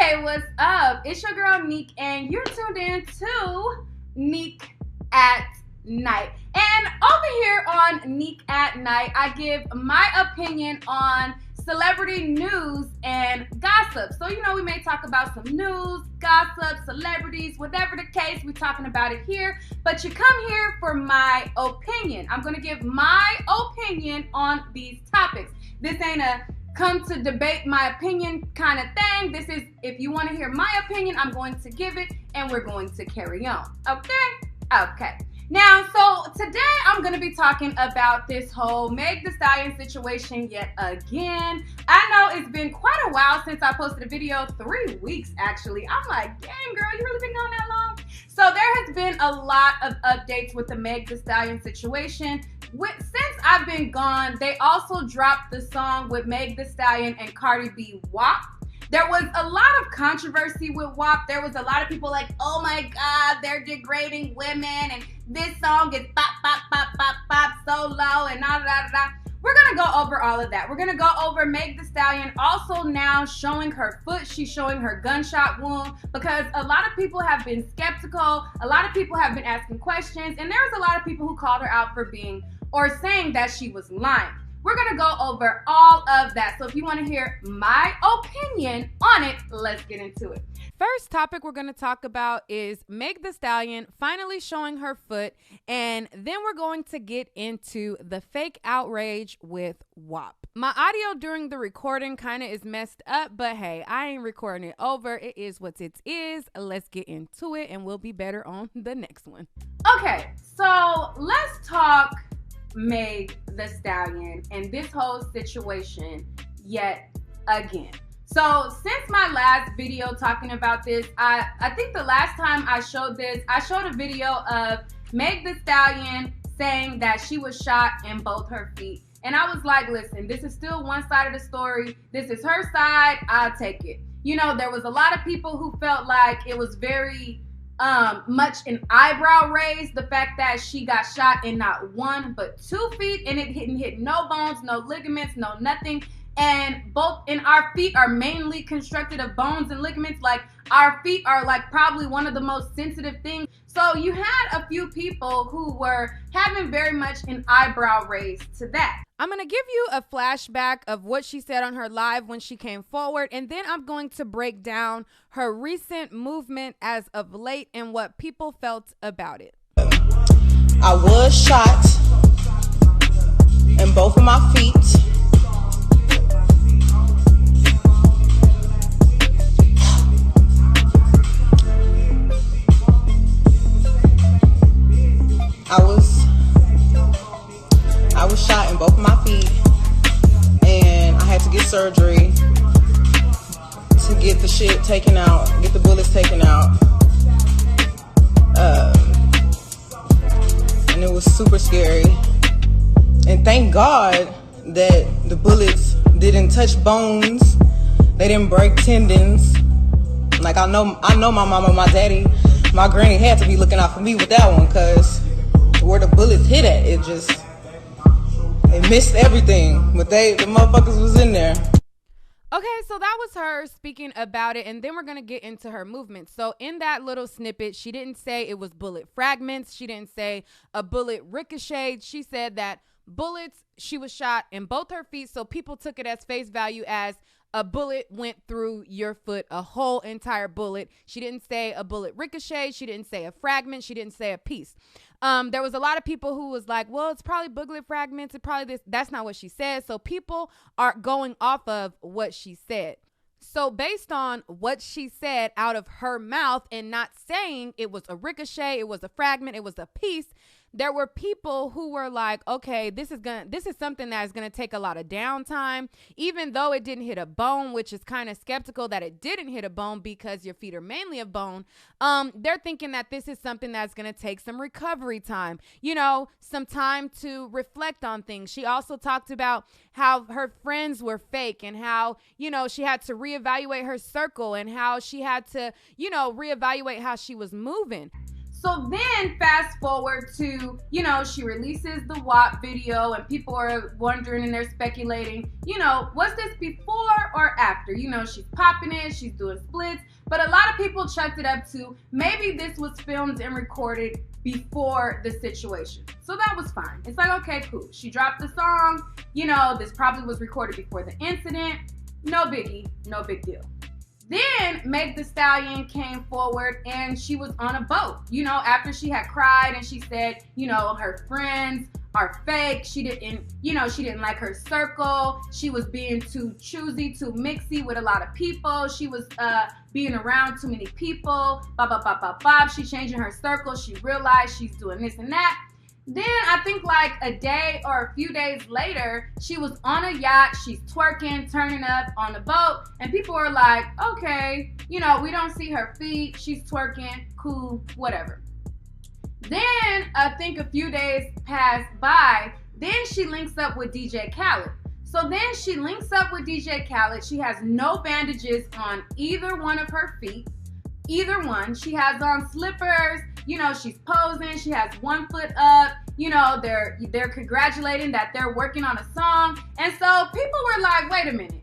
Hey, what's up? It's your girl Neek, and you're tuned in to Neek at Night. And over here on Neek at Night, I give my opinion on celebrity news and gossip. So, we may talk about some news, gossip, celebrities, whatever the case, we're talking about it here. But you come here for my opinion. I'm going to give my opinion on these topics. This ain't a come to debate my opinion kind of thing. This is, if you want to hear my opinion, I'm going to give it and we're going to carry on. Okay. Now, so today I'm going to be talking about this whole Meg Thee Stallion situation yet again. I know it's been quite a while since I posted a video, 3 weeks actually. I'm like, dang girl, you really been gone that long? So there has been a lot of updates with the Meg Thee Stallion situation. Since I've been gone, they also dropped the song with Meg Thee Stallion and Cardi B, Wap. There was a lot of controversy with WAP. There was a lot of people like, oh my God, they're degrading women and this song is bop, bop, bop, bop, bop, so low and da, da, da, da. We're going to go over all of that. We're going to go over Meg Thee Stallion also now showing her foot. She's showing her gunshot wound because a lot of people have been skeptical. A lot of people have been asking questions. And there's a lot of people who called her out for being or saying that she was lying. We're going to go over all of that. So if you want to hear my opinion on it, let's get into it. First topic we're going to talk about is Meg Thee Stallion finally showing her foot. And then we're going to get into the fake outrage with WAP. My audio during the recording kind of is messed up, but hey, I ain't recording it over. It is what it is. Let's get into it and we'll be better on the next one. Okay, so let's talk Meg Thee Stallion and this whole situation yet again. So since my last video talking about this, I think the last time I showed this, I showed a video of Meg Thee Stallion saying that she was shot in both her feet. And I was like, listen, this is still one side of the story. This is her side. I'll take it. There was a lot of people who felt like it was very much an eyebrow raise, the fact that she got shot in not 1 but 2 feet and it didn't hit no bones, no ligaments, no nothing. And both in our feet are mainly constructed of bones and ligaments. Like our feet are like probably one of the most sensitive things. So you had a few people who were having very much an eyebrow raise to that. I'm going to give you a flashback of what she said on her live when she came forward, and then I'm going to break down her recent movement as of late and what people felt about it. I was shot in both of my feet. I was shot in both of my feet, and I had to get surgery to get the shit taken out, get the bullets taken out. And it was super scary. And thank God that the bullets didn't touch bones. They didn't break tendons. Like I know my mama, my daddy, my granny had to be looking out for me with that one, because where the bullets hit at, it missed everything, but the motherfuckers was in there. Okay, so that was her speaking about it, and then we're going to get into her movement. So in that little snippet, she didn't say it was bullet fragments. She didn't say a bullet ricocheted. She said that bullets, she was shot in both her feet, so people took it as face value as a bullet went through your foot, a whole entire bullet. She didn't say a bullet ricocheted. She didn't say a fragment. She didn't say a piece. There was a lot of people who was like, well, it's probably bullet fragments. It's probably this. That's not what she said. So people are going off of what she said. So based on what she said out of her mouth and not saying it was a ricochet, it was a fragment, it was a piece, there were people who were like, okay, this is something that is going to take a lot of downtime, even though it didn't hit a bone, which is kind of skeptical that it didn't hit a bone because your feet are mainly of bone. They're thinking that this is something that's going to take some recovery time, some time to reflect on things. She also talked about how her friends were fake and how, she had to reevaluate her circle and how she had to, reevaluate how she was moving. So then fast forward to, she releases the WAP video and people are wondering and they're speculating, was this before or after? She's popping it, she's doing splits, but a lot of people chucked it up to maybe this was filmed and recorded before the situation. So that was fine. It's like, okay, cool. She dropped the song, this probably was recorded before the incident. No biggie, no big deal. Then Meg Thee Stallion came forward and she was on a boat, after she had cried and she said, her friends are fake. She didn't like her circle. She was being too choosy, too mixy with a lot of people. She was being around too many people. She's changing her circle. She realized she's doing this and that. Then I think like a day or a few days later, she was on a yacht. She's twerking, turning up on the boat. And people were like, okay, we don't see her feet. She's twerking, cool, whatever. Then I think a few days passed by. Then she links up with DJ Khaled. So then she links up with DJ Khaled. She has no bandages on either one of her feet. Either one. She has on slippers. She's posing. She has one foot up. They're congratulating that they're working on a song. And so people were like, wait a minute.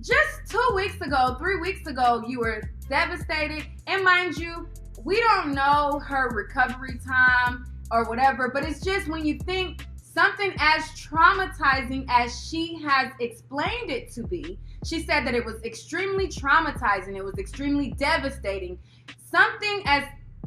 Just 2 weeks ago, 3 weeks ago, you were devastated. And mind you, we don't know her recovery time or whatever, but it's just when you think something as traumatizing as she has explained it to be. She said that it was extremely traumatizing. It was extremely devastating. Something as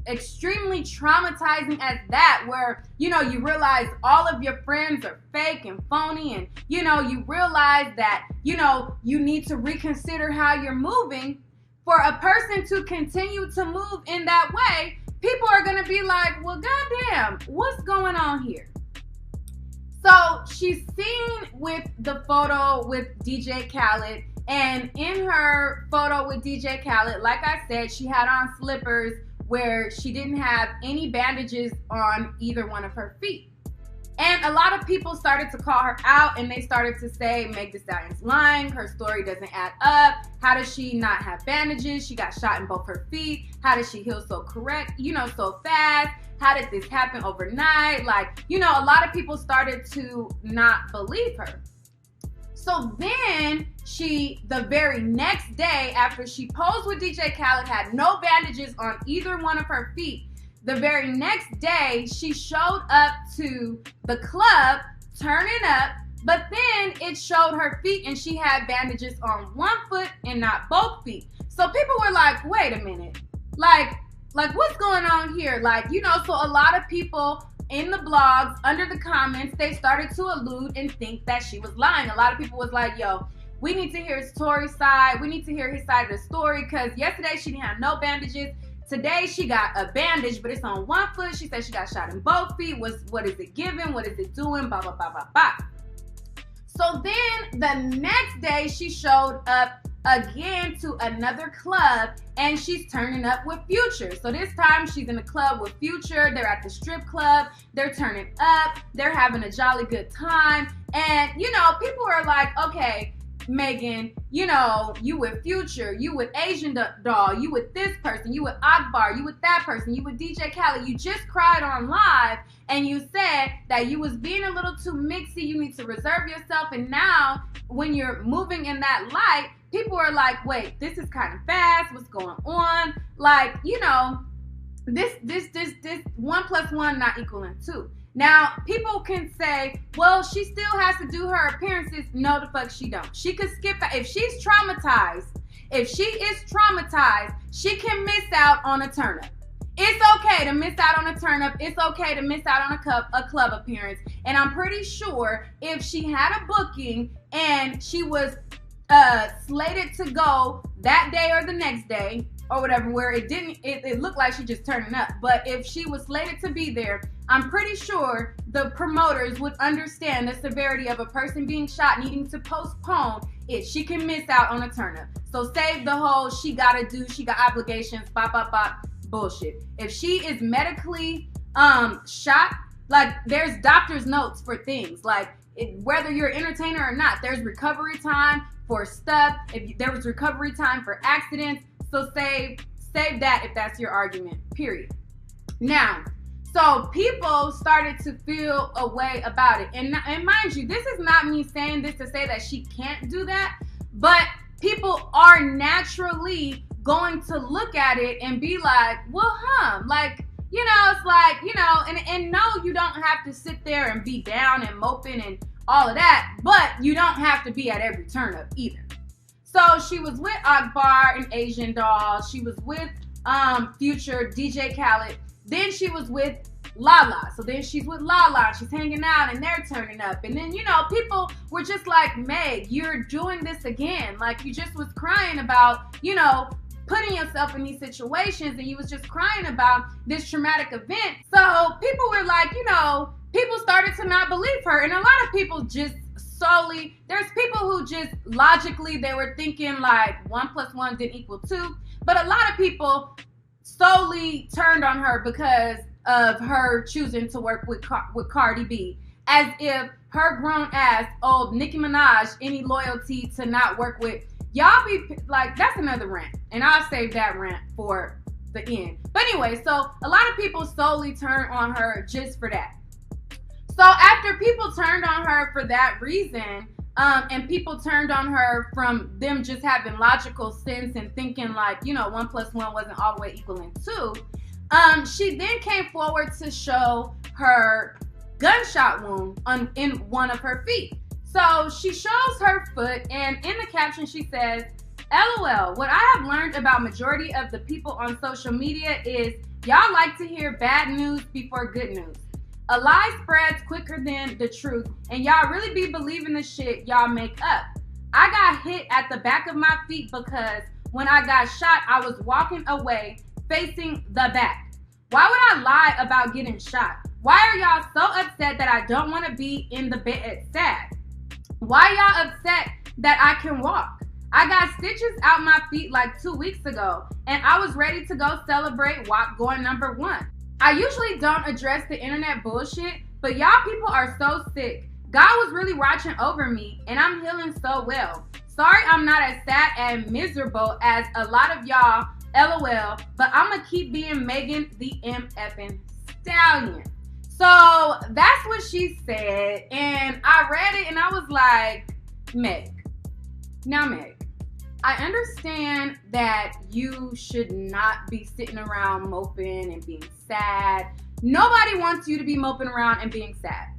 extremely traumatizing as that, where, you realize all of your friends are fake and phony, and, you realize that, you need to reconsider how you're moving. For a person to continue to move in that way, people are going to be like, well, goddamn, what's going on here? So she's seen with the photo with DJ Khaled, and in her photo with DJ Khaled, like I said, she had on slippers where she didn't have any bandages on either one of her feet. And a lot of people started to call her out, and they started to say, Meg Thee Stallion's lying, her story doesn't add up. How does she not have bandages? She got shot in both her feet. How does she heal so so fast? How did this happen overnight? A lot of people started to not believe her. So then the very next day after she posed with DJ Khaled, had no bandages on either one of her feet. The very next day, she showed up to the club, turning up, but then it showed her feet and she had bandages on one foot and not both feet. So people were like, wait a minute, like what's going on here? So a lot of people in the blogs, under the comments, they started to allude and think that she was lying. A lot of people was like, yo, we need to hear Tori's side. We need to hear his side of the story, because yesterday she didn't have no bandages. Today she got a bandage, but it's on one foot. She said she got shot in both feet. What is it giving? What is it doing? Blah, blah, blah, blah, blah. So then the next day she showed up again to another club, and she's turning up with Future. So this time she's in the club with Future. They're at the strip club. They're turning up. They're having a jolly good time. And, people are like, okay, Megan, you with Future, you with Asian Doll, you with this person, you with Akbar, you with that person, you with DJ Khaled. You just cried on live and you said that you was being a little too mixy. You need to reserve yourself. And now when you're moving in that light, people are like, wait, this is kind of fast. What's going on? This 1 + 1 not equaling 2. Now, people can say, well, she still has to do her appearances. No, the fuck she don't. She could skip. If she's traumatized, she can miss out on a turn up. It's okay to miss out on a turn up. It's okay to miss out on a club appearance. And I'm pretty sure if she had a booking and she was slated to go that day or the next day or whatever, where it looked like she just turning up. But if she was slated to be there, I'm pretty sure the promoters would understand the severity of a person being shot needing to postpone it. She can miss out on a turn up. So save the whole she got obligations, bullshit. If she is medically shot, there's doctor's notes for things. Whether you're an entertainer or not, there's recovery time for stuff. If there was recovery time for accidents, so save that if that's your argument, period. Now, so people started to feel a way about it. And mind you, this is not me saying this to say that she can't do that, but people are naturally going to look at it and be like, well, like, it's like, and no, you don't have to sit there and be down and moping and all of that, but you don't have to be at every turn up either. So she was with Akbar and Asian Doll. She was with Future, DJ Khaled. Then she was with Lala. So then she's with Lala. She's hanging out and they're turning up. And then, people were just like, Meg, you're doing this again. Like, you just was crying about, putting yourself in these situations, and you was just crying about this traumatic event. So people were like, people started to not believe her. And a lot of people just solely, there's people who just logically, they were thinking like 1 + 1 didn't equal 2. But a lot of people solely turned on her because of her choosing to work with Cardi B, as if her grown ass owed Nicki Minaj any loyalty to not work with. Y'all be like, that's another rant, and I'll save that rant for the end. But anyway, so a lot of people solely turn on her just for that. So after people turned on her for that reason, and people turned on her from them just having logical sense and thinking like, 1 + 1 wasn't all the way equaling 2, she then came forward to show her gunshot wound in one of her feet. So she shows her foot, and in the caption she says, LOL, what I have learned about majority of the people on social media is y'all like to hear bad news before good news. A lie spreads quicker than the truth, and y'all really be believing the shit y'all make up. I got hit at the back of my feet because when I got shot, I was walking away facing the back. Why would I lie about getting shot? Why are y'all so upset that I don't want to be in the bed sad? Why y'all upset that I can walk? I got stitches out my feet like 2 weeks ago, and I was ready to go celebrate WAP going #1. I usually don't address the internet bullshit, but y'all people are so sick. God was really watching over me, and I'm healing so well. Sorry I'm not as sad and miserable as a lot of y'all, LOL, but I'm gonna keep being Megan the MFing Stallion. So that's what she said, and I read it and I was like, Meg, I understand that you should not be sitting around moping and being sad. Nobody wants you to be moping around and being sad.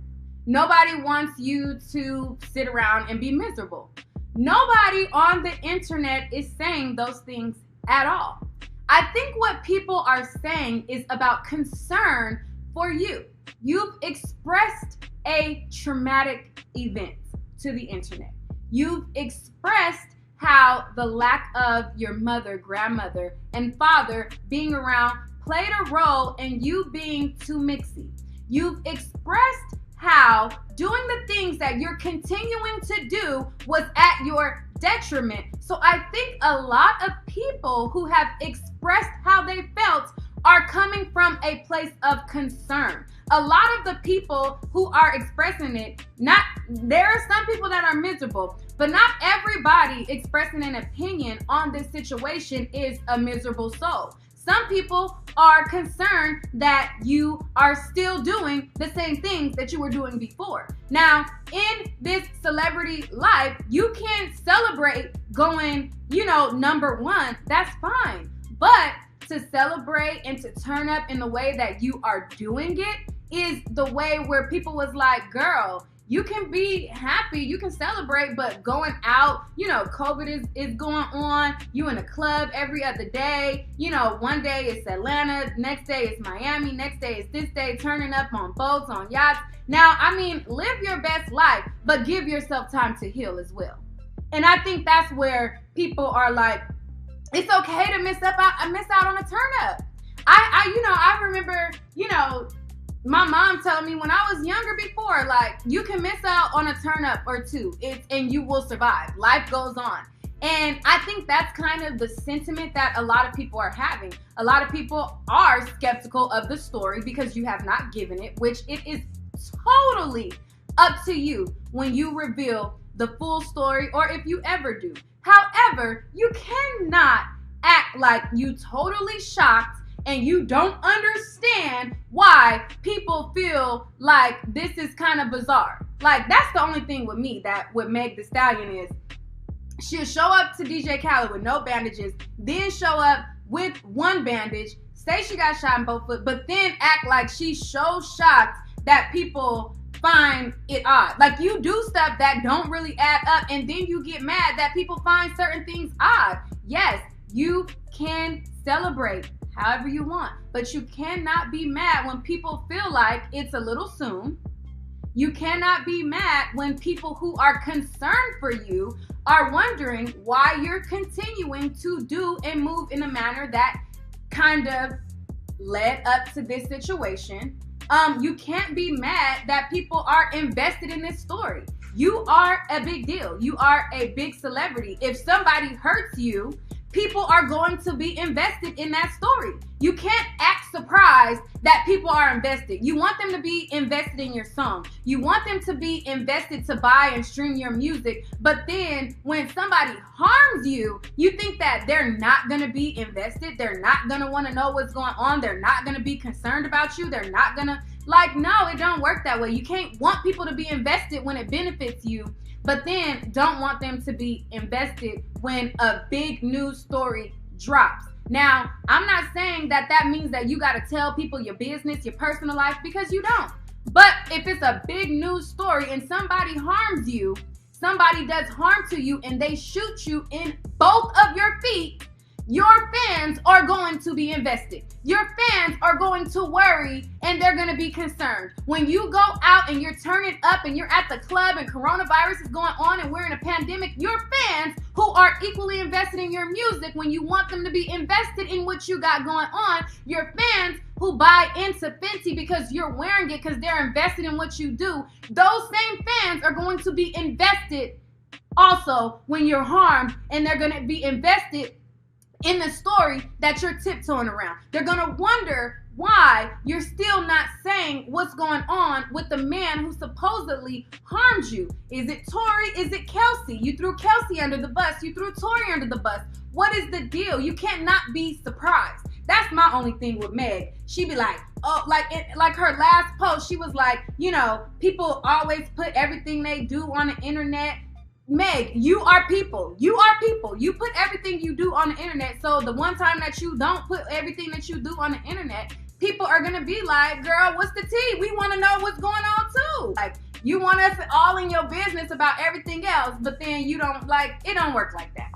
Nobody wants you to sit around and be miserable. Nobody on the internet is saying those things at all. I think what people are saying is about concern for you. You've expressed a traumatic event to the internet. You've expressed how the lack of your mother, grandmother, and father being around played a role in you being too mixy. You've expressed how doing the things that you're continuing to do was at your detriment. So I think a lot of people who have expressed how they felt are coming from a place of concern. A lot of the people who are expressing it, there are some people that are miserable, but not everybody expressing an opinion on this situation is a miserable soul. Some people are concerned that you are still doing the same things that you were doing before. Now, in this celebrity life, you can celebrate going, #1. That's fine. But to celebrate and to turn up in the way that you are doing it is the way where people was like, girl, you can be happy, you can celebrate, but going out, COVID is going on. You in a club every other day. One day it's Atlanta, next day it's Miami, next day it's this day, turning up on boats, on yachts. Now, live your best life, but give yourself time to heal as well. And I think that's where people are like, it's okay to miss out on a turn up. I remember, my mom telling me when I was younger before, like, you can miss out on a turn up or two, and you will survive. Life goes on. And I think that's kind of the sentiment that a lot of people are having. A lot of people are skeptical of the story because you have not given it, which it is totally up to you when you reveal the full story, or if you ever do. However, you cannot act like you totally shocked and you don't understand why people feel like this is kind of bizarre. Like, that's the only thing with me that with Meg Thee Stallion is she'll show up to DJ Khaled with no bandages, then show up with one bandage, say she got shot in both foot, but then act like she's so shocked that people find it odd. Like, you do stuff that don't really add up, and then you get mad that people find certain things odd. Yes, you can celebrate however you want, but you cannot be mad when people feel like it's a little soon. You cannot be mad when people who are concerned for you are wondering why you're continuing to do and move in a manner that kind of led up to this situation. You can't be mad that people are invested in this story. You are a big deal. You are a big celebrity. If somebody hurts you, people are going to be invested in that story. You can't act surprised that people are invested. You want them to be invested in your song. You want them to be invested to buy and stream your music. But then when somebody harms you, you think that they're not going to be invested. They're not going to want to know what's going on. They're not going to be concerned about you. They're not going to, like, no, it don't work that way. You can't want people to be invested when it benefits you, but then don't want them to be invested when a big news story drops. Now, I'm not saying that that means that you got to tell people your business, your personal life, because you don't. But if it's a big news story and somebody harms you, somebody does harm to you, and they shoot you in both of your feet, your fans are going to be invested. Your fans are going to worry, and they're going to be concerned. When you go out and you're turning up and you're at the club and coronavirus is going on and we're in a pandemic, your fans who are equally invested in your music, when you want them to be invested in what you got going on, your fans who buy into Fenty because you're wearing it because they're invested in what you do, those same fans are going to be invested also when you're harmed, and they're going to be invested in the story that you're tiptoeing around. They're gonna wonder why you're still not saying what's going on with the man who supposedly harmed you. Is it Tory? Is it Kelsey? You threw Kelsey under the bus. You threw Tory under the bus. What is the deal? You cannot be surprised. That's my only thing with Meg. She be like, oh, like her last post, she was like, you know, people always put everything they do on the internet. Meg, you are people. You are people. You put everything you do on the internet. So the one time that you don't put everything that you do on the internet, people are going to be like, girl, what's the tea? We want to know what's going on too. Like, you want us all in your business about everything else, but then you don't, like, it don't work like that.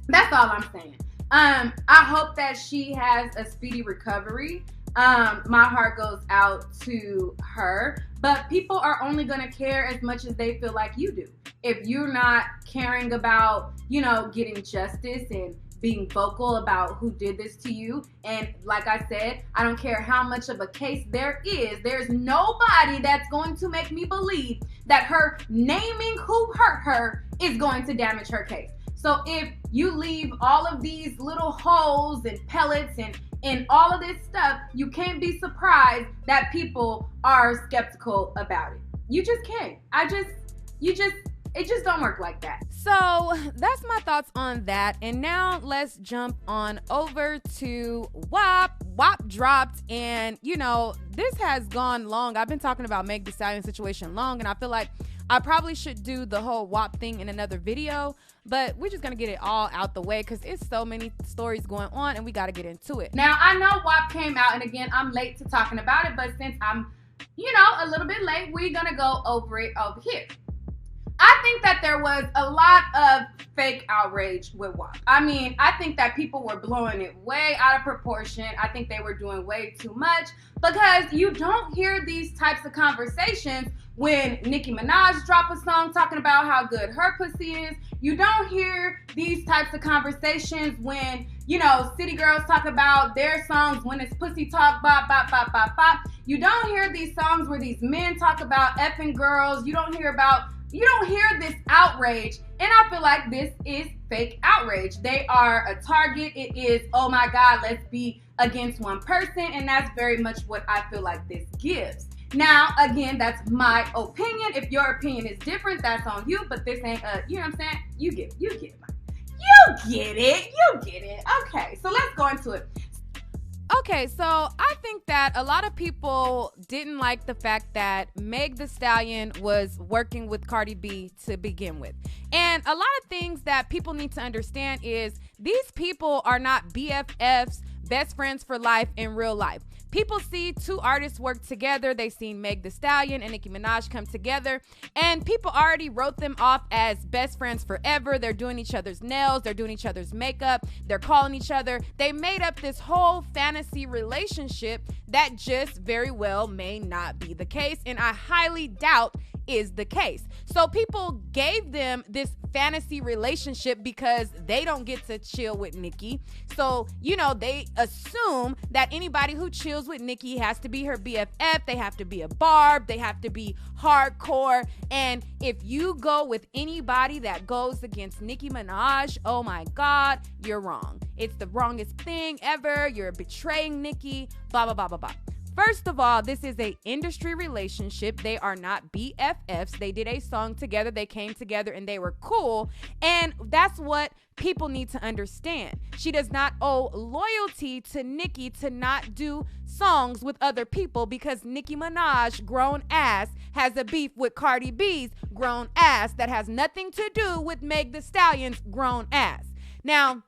That's all I'm saying. I hope that she has a speedy recovery. My heart goes out to her, but people are only going to care as much as they feel like you do. If you're not caring about, you know, getting justice and being vocal about who did this to you, and like I said, I don't care how much of a case there is, there's nobody that's going to make me believe that her naming who hurt her is going to damage her case. So if you leave all of these little holes and pellets and all of this stuff, you can't be surprised that people are skeptical about it. You just can't. It just don't work like that. So that's my thoughts on that. And now let's jump on over to WAP. WAP dropped, and you know, this has gone long. I've been talking about Meg Thee Stallion situation long, and I feel like I probably should do the whole WAP thing in another video, but we're just gonna get it all out the way because it's so many stories going on and we gotta get into it. Now, I know WAP came out, and again, I'm late to talking about it, but since I'm, you know, a little bit late, we're gonna go over it over here. I think that there was a lot of fake outrage with WAP. I mean, I think that people were blowing it way out of proportion. I think they were doing way too much, because you don't hear these types of conversations when Nicki Minaj drop a song talking about how good her pussy is. You don't hear these types of conversations when, you know, city girls talk about their songs when it's pussy talk, bop, bop, bop, bop, bop. You don't hear these songs where these men talk about effing girls. You don't hear this outrage, and I feel like this is fake outrage. They are a target. It is, oh my God, let's be against one person, and that's very much what I feel like this gives. Now, again, that's my opinion. If your opinion is different, that's on you, but this ain't, you know what I'm saying? You get it. Okay, so let's go into it. Okay, so I think that a lot of people didn't like the fact that Meg Thee Stallion was working with Cardi B to begin with. And a lot of things that people need to understand is these people are not BFFs, best friends for life in real life. People see two artists work together. They seen Meg Thee Stallion and Nicki Minaj come together, and people already wrote them off as best friends forever. They're doing each other's nails. They're doing each other's makeup. They're calling each other. They made up this whole fantasy relationship that just very well may not be the case, and I highly doubt is the case. So people gave them this fantasy relationship because they don't get to chill with Nicki. So, they assume that anybody who chills with Nicki has to be her BFF. They have to be a barb. They have to be hardcore. And if you go with anybody that goes against Nicki Minaj, oh my God, you're wrong. It's the wrongest thing ever. You're betraying Nicki, blah, blah, blah, blah, blah. First of all, this is an industry relationship. They are not BFFs. They did a song together. They came together and they were cool. And that's what people need to understand. She does not owe loyalty to Nicki to not do songs with other people because Nicki Minaj, grown ass, has a beef with Cardi B's grown ass that has nothing to do with Meg Thee Stallion's grown ass. Now,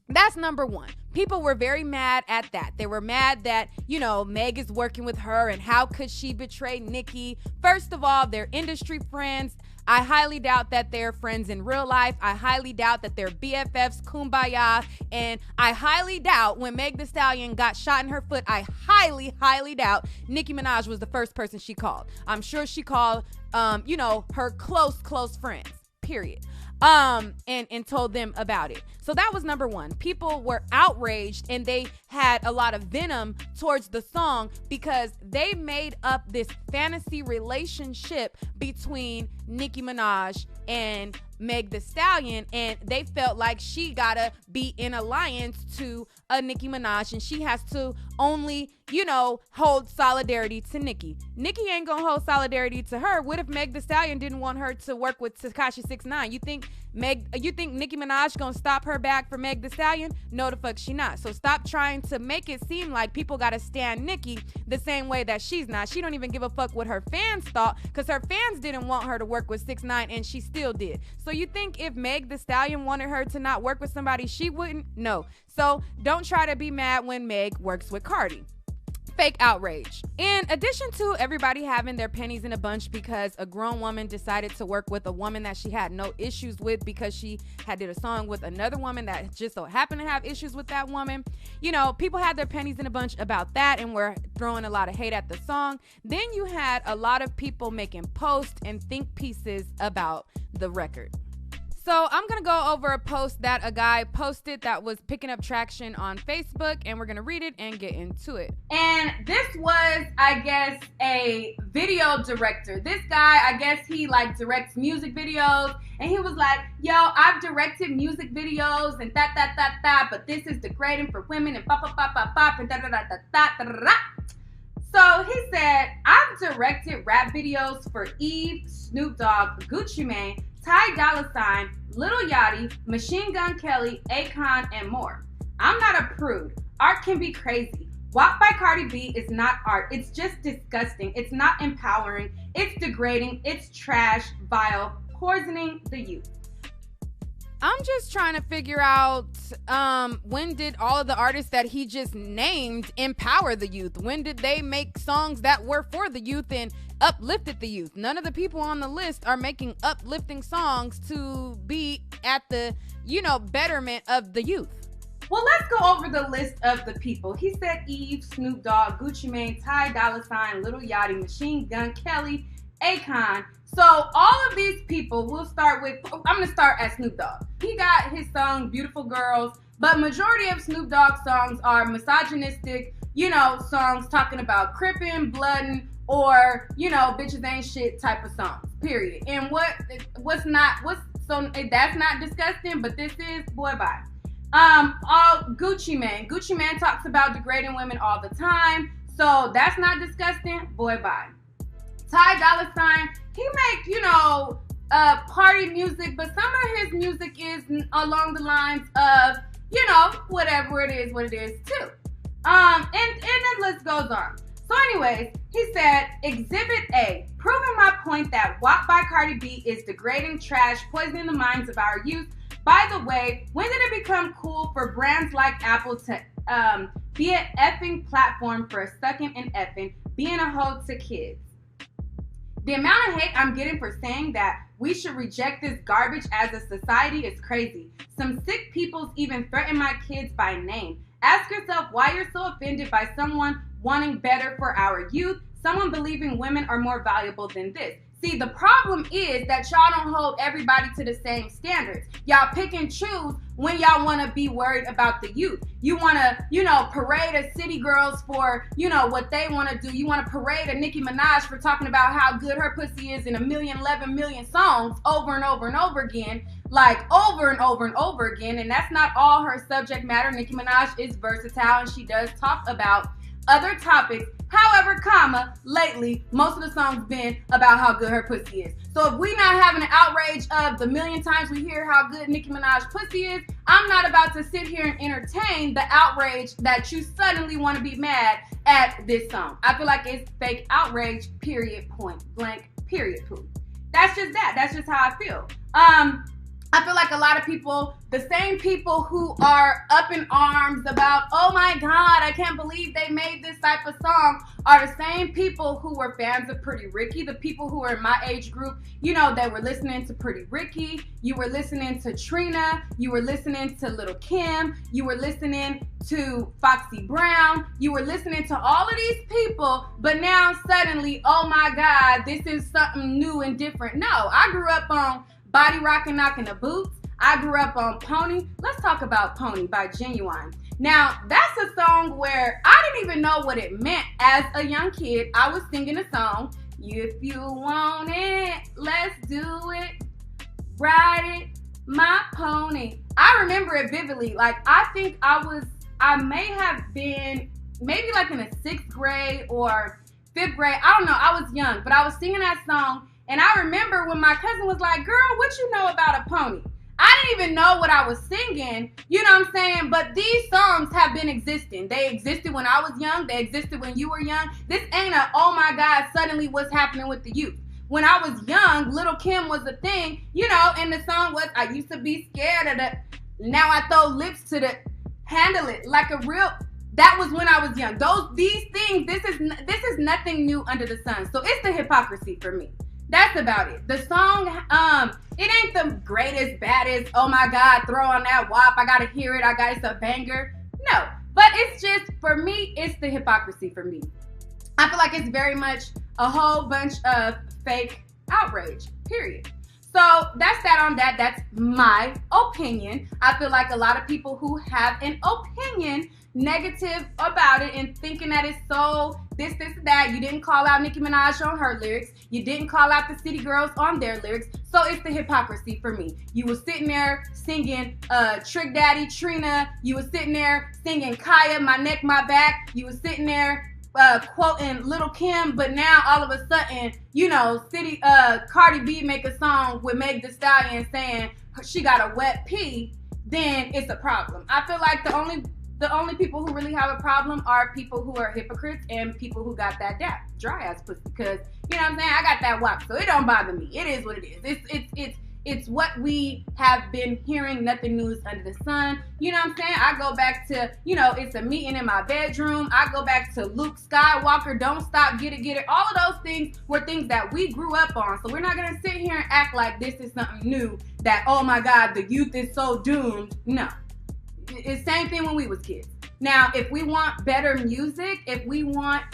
that's number one. People were very mad at that. They were mad that, Meg is working with her and how could she betray Nicki? First of all, they're industry friends. I highly doubt that they're friends in real life. I highly doubt that they're BFFs, kumbaya. And I highly doubt when Meg Thee Stallion got shot in her foot, I highly, highly doubt Nicki Minaj was the first person she called. I'm sure she called, her close friends, period. And told them about it. So that was number one. People were outraged and they had a lot of venom towards the song because they made up this fantasy relationship between Nicki Minaj and Meg Thee Stallion, and they felt like she gotta be in alliance to a Nicki Minaj and she has to only, hold solidarity to Nicki. Nicki ain't gonna hold solidarity to her. What if Meg Thee Stallion didn't want her to work with Tekashi 6ix9ine? You think Nicki Minaj gonna stop her back for Meg Thee Stallion? No, the fuck she not. So stop trying to make it seem like people gotta stand Nicki the same way that she's not. She don't even give a fuck what her fans thought because her fans didn't want her to work with 6ix9ine and she still did. So you think if Meg Thee Stallion wanted her to not work with somebody, she wouldn't? No. So don't try to be mad when Meg works with Cardi. Fake outrage. In addition to everybody having their pennies in a bunch because a grown woman decided to work with a woman that she had no issues with because she had did a song with another woman that just so happened to have issues with that woman, people had their pennies in a bunch about that and were throwing a lot of hate at the song. Then you had a lot of people making posts and think pieces about the record. So I'm going to go over a post that a guy posted that was picking up traction on Facebook, and we're going to read it and get into it. And this was, I guess, a video director. This guy, I guess he directs music videos, and he was like, yo, I've directed music videos and that, but this is degrading for women and pop, and da. So he said, I've directed rap videos for Eve, Snoop Dogg, Gucci Mane, Ty Dolla $ign, Lil Yachty, Machine Gun Kelly, Akon, and more. I'm not a prude. Art can be crazy. WAP by Cardi B is not art. It's just disgusting. It's not empowering. It's degrading. It's trash, vile, poisoning the youth. I'm just trying to figure out when did all of the artists that he just named empower the youth? When did they make songs that were for the youth and uplifted the youth? None of the people on the list are making uplifting songs to be at the, betterment of the youth. Well, let's go over the list of the people. He said Eve, Snoop Dogg, Gucci Mane, Ty Dolla $ign, Lil Yachty, Machine Gun Kelly, Akon. So all of these people, I'm going to start at Snoop Dogg. He got his song Beautiful Girls, but majority of Snoop Dogg's songs are misogynistic, songs talking about crippin', bloodin', or, bitches ain't shit type of songs, period. And that's not disgusting, but this is, boy, bye. Gucci Mane. Gucci Mane talks about degrading women all the time, so that's not disgusting, boy, bye. Ty Dolla $ign, he make, party music, but some of his music is along the lines of, whatever it is, what it is too. And the list goes on. So anyways, he said, Exhibit A, proving my point that WAP by Cardi B is degrading trash, poisoning the minds of our youth. By the way, when did it become cool for brands like Apple to be an effing platform for sucking and effing, being a hoe to kids? The amount of hate I'm getting for saying that we should reject this garbage as a society is crazy. Some sick peoples even threaten my kids by name. Ask yourself why you're so offended by someone wanting better for our youth, someone believing women are more valuable than this. See, the problem is that y'all don't hold everybody to the same standards. Y'all pick and choose when y'all want to be worried about the youth. You want to, parade a city girls for, what they want to do. You want to parade a Nicki Minaj for talking about how good her pussy is in 11 million songs over and over and over again. Like over and over and over again. And that's not all her subject matter. Nicki Minaj is versatile and she does talk about other topics. However, lately, most of the songs been about how good her pussy is. So if we not having an outrage of the million times we hear how good Nicki Minaj pussy is, I'm not about to sit here and entertain the outrage that you suddenly want to be mad at this song. I feel like it's fake outrage, period, point blank, period, poo. That's just that. That's just how I feel. I feel like a lot of people, the same people who are up in arms about, oh my God, I can't believe they made this type of song, are the same people who were fans of Pretty Ricky, the people who are in my age group, they were listening to Pretty Ricky, you were listening to Trina, you were listening to Lil' Kim, you were listening to Foxy Brown, you were listening to all of these people, but now suddenly, oh my God, this is something new and different. No, I grew up on Body Rockin' Knockin' the Boots. I grew up on Pony. Let's talk about Pony by Genuine. Now, that's a song where I didn't even know what it meant as a young kid. I was singing a song, if you want it, let's do it, ride it, my pony. I remember it vividly. Like, I think I may have been maybe like in the 6th grade or 5th grade. I don't know. I was young, but I was singing that song. And I remember when my cousin was like, girl, what you know about a pony? I didn't even know what I was singing, you know what I'm saying? But these songs have been existing. They existed when I was young. They existed when you were young. This ain't a, oh my God, suddenly what's happening with the youth. When I was young, Lil' Kim was a thing, and the song was, I used to be scared of the, now I throw lips to the, handle it like a real, that was when I was young. These things, this is nothing new under the sun. So it's the hypocrisy for me. That's about it. The song, it ain't the greatest, baddest, oh my God, throw on that WAP, I gotta hear it, it's a banger. No, but it's just, for me, it's the hypocrisy for me. I feel like it's very much a whole bunch of fake outrage, period. So that's that on that. That's my opinion. I feel like a lot of people who have an opinion negative about it and thinking that it's so this, that. You didn't call out Nicki Minaj on her lyrics. You didn't call out the City Girls on their lyrics. So it's the hypocrisy for me. You were sitting there singing Trick Daddy, Trina. You were sitting there singing Kaya, My Neck, My Back. You were sitting there quoting Lil' Kim, but now all of a sudden, Cardi B make a song with Meg Thee Stallion saying she got a wet pee, then it's a problem. I feel like the only people who really have a problem are people who are hypocrites and people who got that dry ass pussy. Because, you know what I'm saying, I got that WAP, so it don't bother me. It is what it is. It's what we have been hearing, nothing new is under the sun. You know what I'm saying? I go back to, it's a meeting in my bedroom. I go back to Luke Skywalker, Don't Stop, Get It. All of those things were things that we grew up on. So we're not going to sit here and act like this is something new that, oh my God, the youth is so doomed. No. It's the same thing when we was kids. Now, if we want better music, if we want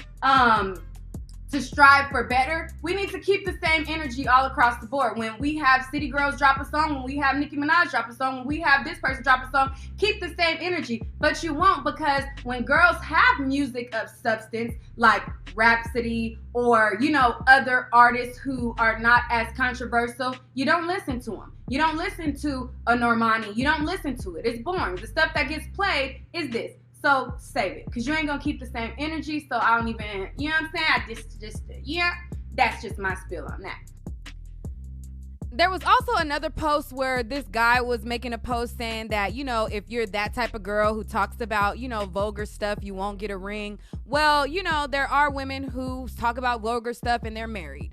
to strive for better, we need to keep the same energy all across the board. When we have City Girls drop a song, when we have Nicki Minaj drop a song, when we have this person drop a song, keep the same energy. But you won't, because when girls have music of substance, like Rhapsody or, other artists who are not as controversial, you don't listen to them. You don't listen to a Normani. You don't listen to it. It's boring. The stuff that gets played is this. So save it, because you ain't going to keep the same energy, so I don't even, you know what I'm saying? That's just my spill on that. There was also another post where this guy was making a post saying that, you know, if you're that type of girl who talks about, you know, vulgar stuff, you won't get a ring. Well, you know, there are women who talk about vulgar stuff and they're married.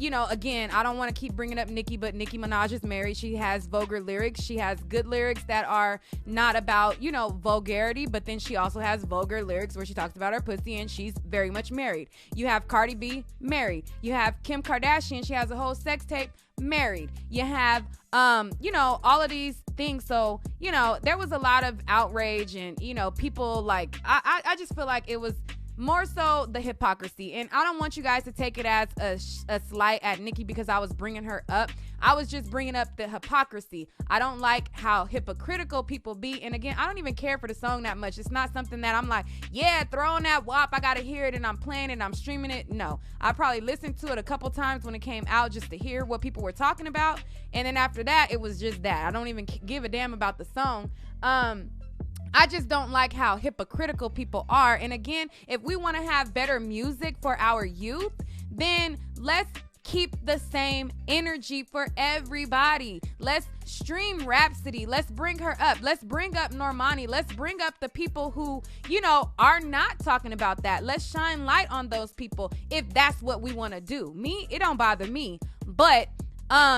You know, again, I don't want to keep bringing up Nicki, but Nicki Minaj is married. She has vulgar lyrics. She has good lyrics that are not about, you know, vulgarity, but then she also has vulgar lyrics where she talks about her pussy, and she's very much married. You have Cardi B, married. You have Kim Kardashian. She has a whole sex tape, married. You have, you know, all of these things. So, you know, there was a lot of outrage and, you know, people like, I just feel like it was more so the hypocrisy. And I don't want you guys to take it as a slight at Nicki because I was bringing her up. I was just bringing up the hypocrisy. I don't like how hypocritical people be. And again, I don't even care for the song that much. It's not something that I'm like, yeah, throw on that WAP, I gotta hear it, and I'm playing it and I'm streaming it. No, I probably listened to it a couple times when it came out just to hear what people were talking about. And then after that, it was just that. I don't even give a damn about the song. I just don't like how hypocritical people are. And again, if we want to have better music for our youth, then let's keep the same energy for everybody. Let's stream Rhapsody. Let's bring her up. Let's bring up Normani. Let's bring up the people who, you know, are not talking about that. Let's shine light on those people if that's what we want to do. Me, it don't bother me. But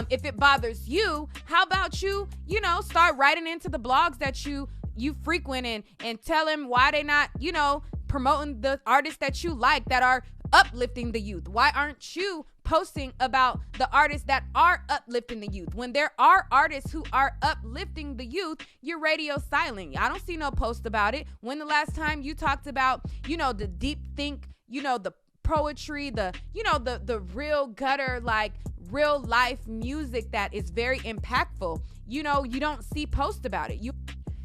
if it bothers you, how about you know, start writing into the blogs that you frequent and tell them why they not, you know, promoting the artists that you like that are uplifting the youth. Why aren't you posting about the artists that are uplifting the youth? When there are artists who are uplifting the youth, your radio silent. I don't see no post about it. When the last time you talked about, you know, the deep think, you know, the poetry, the, you know, the real gutter, like real life music that is very impactful, you know, you don't see posts about it.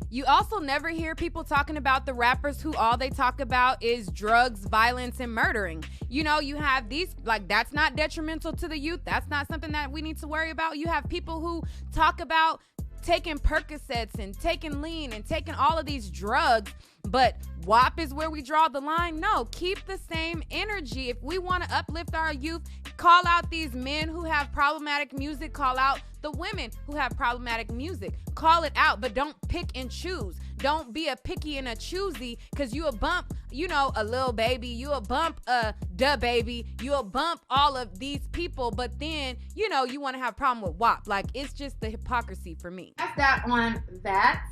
You also never hear people talking about the rappers who all they talk about is drugs, violence, and murdering. You know, you have these, like, that's not detrimental to the youth. That's not something that we need to worry about. You have people who talk about taking Percocets and taking lean and taking all of these drugs, but WAP is where we draw the line. No, keep the same energy. If we want to uplift our youth, call out these men who have problematic music, call out the women who have problematic music, call it out, but don't pick and choose. Don't be a picky and a choosy, because you will bump, you know, a Lil Baby, you will bump a Da Baby, you will bump all of these people, but then, you know, you want to have a problem with WAP. Like, it's just the hypocrisy for me. That's that on that.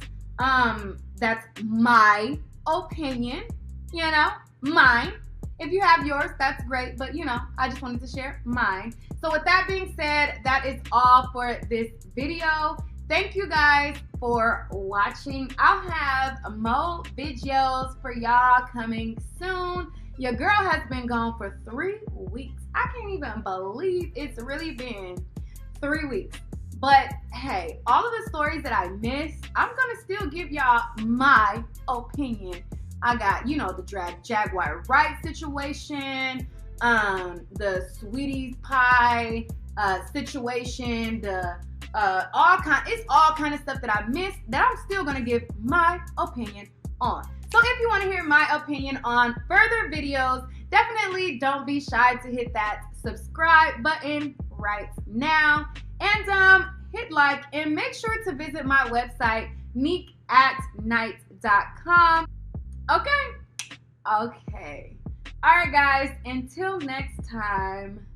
That's my opinion, you know, mine. If you have yours, that's great, but you know, I just wanted to share mine. So with that being said, that is all for this video. Thank you guys for watching. I'll have more videos for y'all coming soon. Your girl has been gone for 3 weeks. I can't even believe it's really been 3 weeks. But hey, all of the stories that I missed, I'm gonna still give y'all my opinion. I got, you know, the Jaguar Wright situation, the Sweeties Pie situation, the it's all kind of stuff that I missed that I'm still gonna give my opinion on. So if you want to hear my opinion on further videos, definitely don't be shy to hit that subscribe button right now, and hit like, and make sure to visit my website meekatnight.com. Okay. All right, guys, until next time.